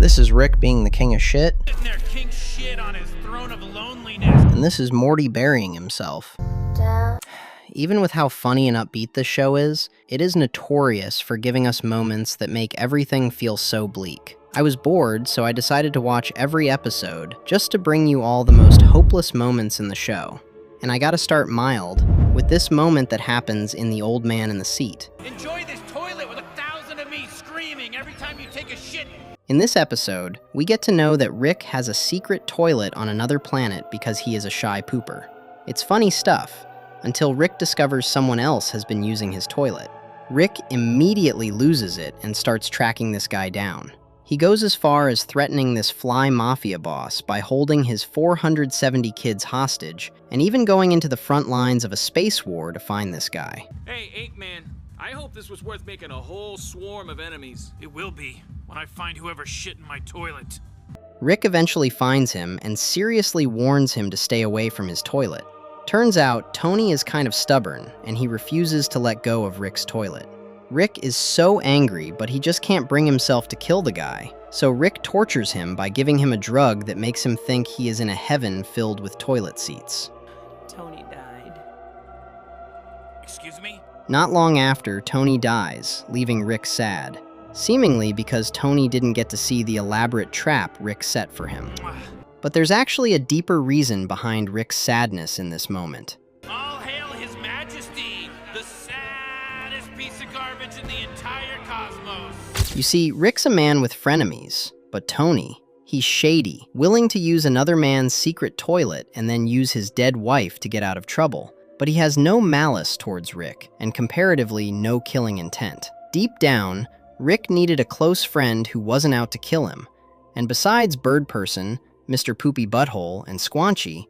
This is Rick being the king of shit. Sitting there, king shit on his throne of loneliness. And this is Morty burying himself. Even with how funny and upbeat this show is, it is notorious for giving us moments that make everything feel so bleak. I was bored, so I decided to watch every episode just to bring you all the most hopeless moments in the show. And I gotta start mild, with this moment that happens in The Old Man in the Seat. Enjoy this toilet with 1,000 of me screaming every time you take a shit. In this episode, we get to know that Rick has a secret toilet on another planet because he is a shy pooper. It's funny stuff, until Rick discovers someone else has been using his toilet. Rick immediately loses it and starts tracking this guy down. He goes as far as threatening this fly mafia boss by holding his 470 kids hostage, and even going into the front lines of a space war to find this guy. Hey, Ape Man, I hope this was worth making a whole swarm of enemies. It will be, when I find whoever shit in my toilet. Rick eventually finds him and seriously warns him to stay away from his toilet. Turns out, Tony is kind of stubborn, and he refuses to let go of Rick's toilet. Rick is so angry, but he just can't bring himself to kill the guy, so Rick tortures him by giving him a drug that makes him think he is in a heaven filled with toilet seats. Tony died. Excuse me? Not long after, Tony dies, leaving Rick sad, seemingly because Tony didn't get to see the elaborate trap Rick set for him. But there's actually a deeper reason behind Rick's sadness in this moment. All hail His Majesty, the saddest piece of garbage in the entire cosmos. You see, Rick's a man with frenemies, but Tony, he's shady, willing to use another man's secret toilet and then use his dead wife to get out of trouble. But he has no malice towards Rick, and comparatively no killing intent. Deep down, Rick needed a close friend who wasn't out to kill him. And besides Bird Person, Mr. Poopy Butthole, and Squanchy,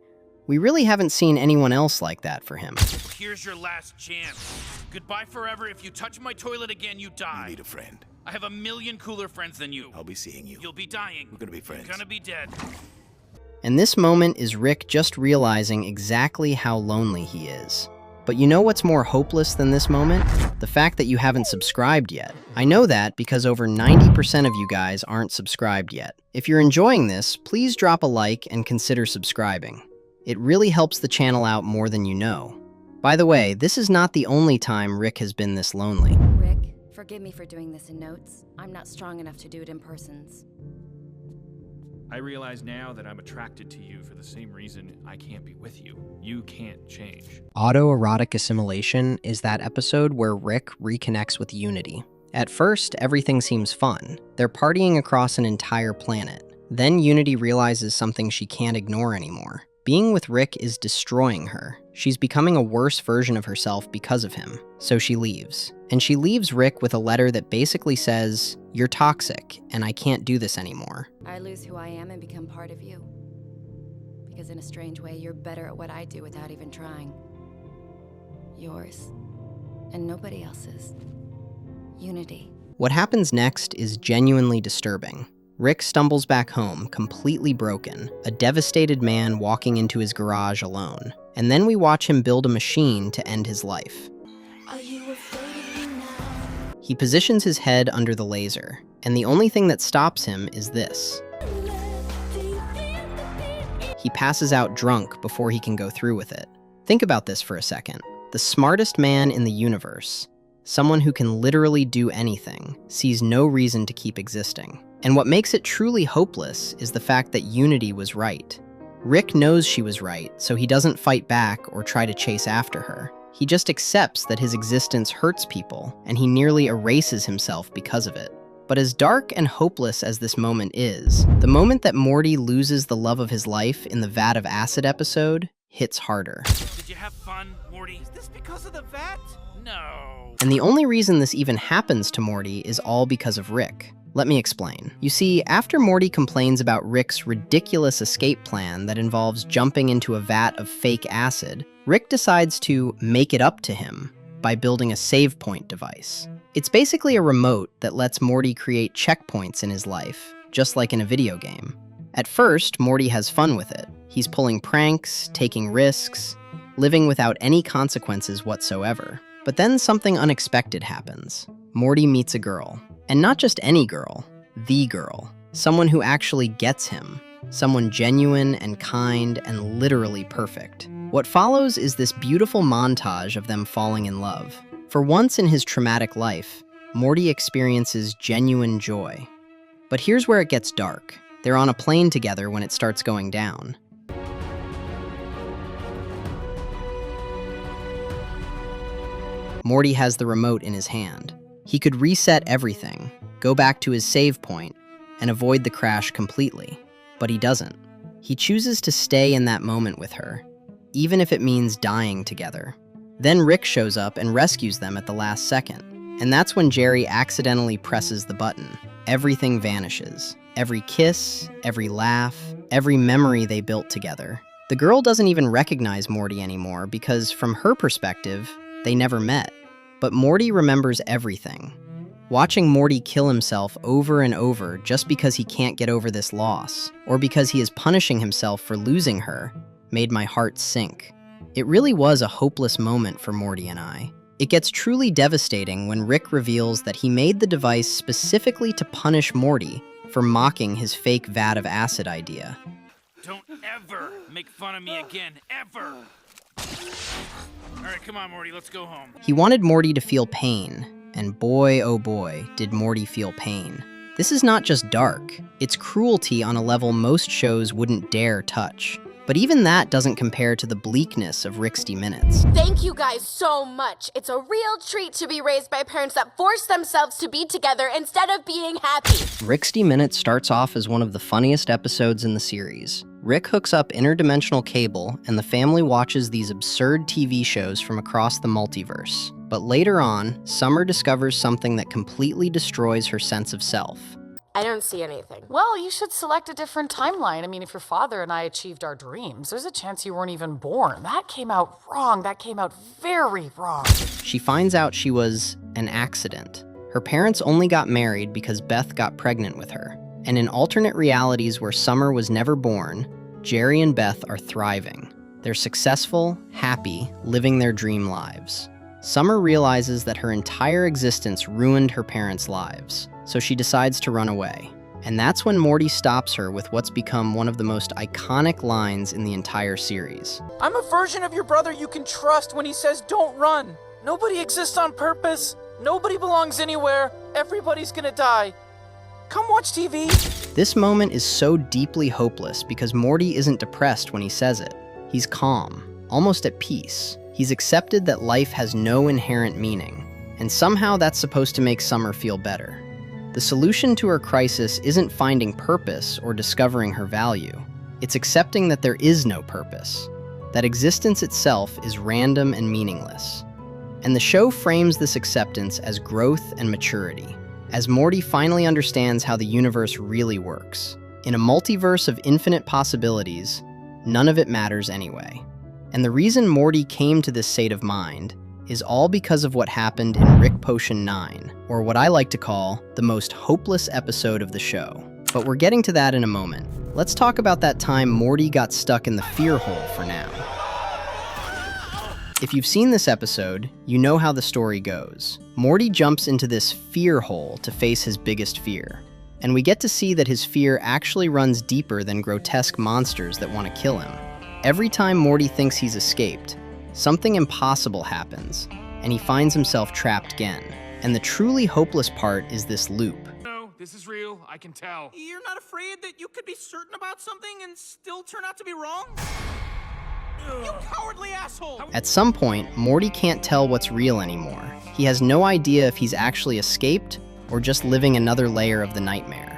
we really haven't seen anyone else like that for him. Here's your last chance. Goodbye forever. If you touch my toilet again, you die. You need a friend. I have a million cooler friends than you. I'll be seeing you. You'll be dying. We're gonna be friends. You're gonna be dead. And this moment is Rick just realizing exactly how lonely he is. But you know what's more hopeless than this moment? The fact that you haven't subscribed yet. I know that because over 90% of you guys aren't subscribed yet. If you're enjoying this, please drop a like and consider subscribing. It really helps the channel out more than you know. By the way, this is not the only time Rick has been this lonely. Rick, forgive me for doing this in notes. I'm not strong enough to do it in persons. I realize now that I'm attracted to you for the same reason I can't be with you. You can't change. Autoerotic Assimilation is that episode where Rick reconnects with Unity. At first, everything seems fun. They're partying across an entire planet. Then Unity realizes something she can't ignore anymore. Being with Rick is destroying her. She's becoming a worse version of herself because of him. So she leaves. And she leaves Rick with a letter that basically says, "You're toxic, and I can't do this anymore." I lose who I am and become part of you. Because in a strange way, you're better at what I do without even trying. Yours. And nobody else's. Unity. What happens next is genuinely disturbing. Rick stumbles back home, completely broken, a devastated man walking into his garage alone. And then we watch him build a machine to end his life. Are you afraid of me now? He positions his head under the laser, and the only thing that stops him is this. He passes out drunk before he can go through with it. Think about this for a second. The smartest man in the universe, someone who can literally do anything, sees no reason to keep existing. And what makes it truly hopeless is the fact that Unity was right. Rick knows she was right, so he doesn't fight back or try to chase after her. He just accepts that his existence hurts people, and he nearly erases himself because of it. But as dark and hopeless as this moment is, the moment that Morty loses the love of his life in the vat of acid episode hits harder. Did you have fun, Morty? Is this because of the vat? No. And the only reason this even happens to Morty is all because of Rick. Let me explain. You see, after Morty complains about Rick's ridiculous escape plan that involves jumping into a vat of fake acid, Rick decides to make it up to him by building a save point device. It's basically a remote that lets Morty create checkpoints in his life, just like in a video game. At first, Morty has fun with it. He's pulling pranks, taking risks, living without any consequences whatsoever. But then something unexpected happens. Morty meets a girl. And not just any girl, the girl. someone who actually gets him, someone genuine and kind and literally perfect. What follows is this beautiful montage of them falling in love. For once in his traumatic life, Morty experiences genuine joy. But here's where it gets dark. They're on a plane together when it starts going down. Morty has the remote in his hand. He could reset everything, go back to his save point, and avoid the crash completely. But he doesn't. He chooses to stay in that moment with her, even if it means dying together. Then Rick shows up and rescues them at the last second. And that's when Jerry accidentally presses the button. Everything vanishes. Every kiss, every laugh, every memory they built together. The girl doesn't even recognize Morty anymore because, from her perspective, they never met. But Morty remembers everything. Watching Morty kill himself over and over just because he can't get over this loss, or because he is punishing himself for losing her, made my heart sink. It really was a hopeless moment for Morty and I. It gets truly devastating when Rick reveals that he made the device specifically to punish Morty for mocking his fake vat of acid idea. Don't ever make fun of me again, ever! All right, come on, Morty, let's go home. He wanted Morty to feel pain, and boy, oh boy, did Morty feel pain. This is not just dark, it's cruelty on a level most shows wouldn't dare touch. But even that doesn't compare to the bleakness of Ricksty Minutes. Thank you guys so much. It's a real treat to be raised by parents that force themselves to be together instead of being happy. Ricksty Minutes starts off as one of the funniest episodes in the series. Rick hooks up interdimensional cable, and the family watches these absurd TV shows from across the multiverse. But later on, Summer discovers something that completely destroys her sense of self. I don't see anything. Well, you should select a different timeline. I mean, if your father and I achieved our dreams, there's a chance you weren't even born. That came out wrong. That came out very wrong. She finds out she was an accident. Her parents only got married because Beth got pregnant with her. And in alternate realities where Summer was never born, Jerry and Beth are thriving. They're successful, happy, living their dream lives. Summer realizes that her entire existence ruined her parents' lives, so she decides to run away. And that's when Morty stops her with what's become one of the most iconic lines in the entire series. I'm a version of your brother you can trust when he says don't run. Nobody exists on purpose. Nobody belongs anywhere. Everybody's gonna die. Come watch TV. This moment is so deeply hopeless because Morty isn't depressed when he says it. He's calm, almost at peace. He's accepted that life has no inherent meaning, and somehow that's supposed to make Summer feel better. The solution to her crisis isn't finding purpose or discovering her value. It's accepting that there is no purpose, that existence itself is random and meaningless. And the show frames this acceptance as growth and maturity, as Morty finally understands how the universe really works. In a multiverse of infinite possibilities, none of it matters anyway. And the reason Morty came to this state of mind is all because of what happened in Rick Potion 9, or what I like to call the most hopeless episode of the show. But we're getting to that in a moment. Let's talk about that time Morty got stuck in the fear hole for now. If you've seen this episode, you know how the story goes. Morty jumps into this fear hole to face his biggest fear. And we get to see that his fear actually runs deeper than grotesque monsters that want to kill him. Every time Morty thinks he's escaped, something impossible happens, and he finds himself trapped again. And the truly hopeless part is this loop. No, this is real, I can tell. You're not afraid that you could be certain about something and still turn out to be wrong? You cowardly asshole! At some point, Morty can't tell what's real anymore. He has no idea if he's actually escaped or just living another layer of the nightmare.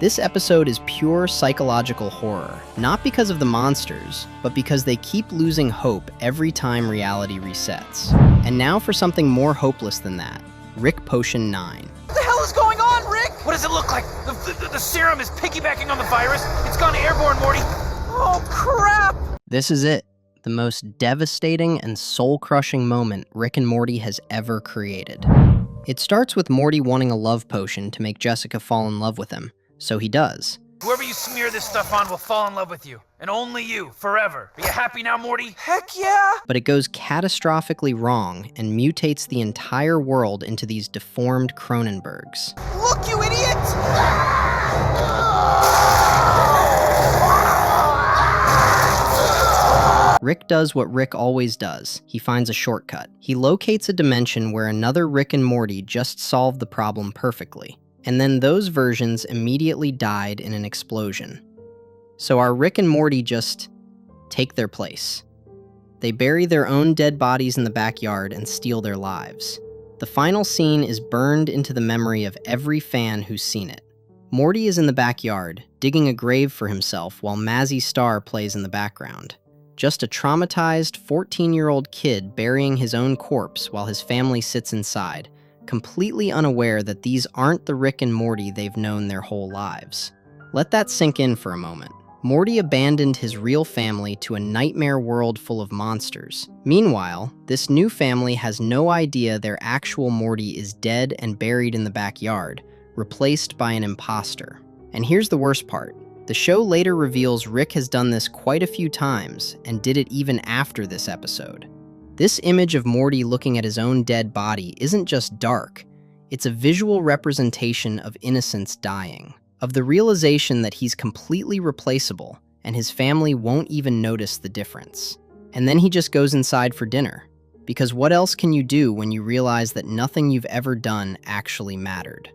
This episode is pure psychological horror, not because of the monsters, but because they keep losing hope every time reality resets. And now for something more hopeless than that, Rick Potion 9. What the hell is going on, Rick? What does it look like? The serum is piggybacking on the virus. It's gone airborne, Morty. Oh, crap! This is it. The most devastating and soul-crushing moment Rick and Morty has ever created. It starts with Morty wanting a love potion to make Jessica fall in love with him. So he does. Whoever you smear this stuff on will fall in love with you. And only you, forever. Are you happy now, Morty? Heck yeah! But it goes catastrophically wrong and mutates the entire world into these deformed Cronenbergs. Look, you idiot! Rick does what Rick always does. He finds a shortcut. He locates a dimension where another Rick and Morty just solved the problem perfectly. And then those versions immediately died in an explosion. So our Rick and Morty just take their place. They bury their own dead bodies in the backyard and steal their lives. The final scene is burned into the memory of every fan who's seen it. Morty is in the backyard, digging a grave for himself while Mazzy Star plays in the background. Just a traumatized 14-year-old kid burying his own corpse while his family sits inside, completely unaware that these aren't the Rick and Morty they've known their whole lives. Let that sink in for a moment. Morty abandoned his real family to a nightmare world full of monsters. Meanwhile, this new family has no idea their actual Morty is dead and buried in the backyard, replaced by an imposter. And here's the worst part. The show later reveals Rick has done this quite a few times and did it even after this episode. This image of Morty looking at his own dead body isn't just dark, it's a visual representation of innocence dying, of the realization that he's completely replaceable and his family won't even notice the difference. And then he just goes inside for dinner, because what else can you do when you realize that nothing you've ever done actually mattered?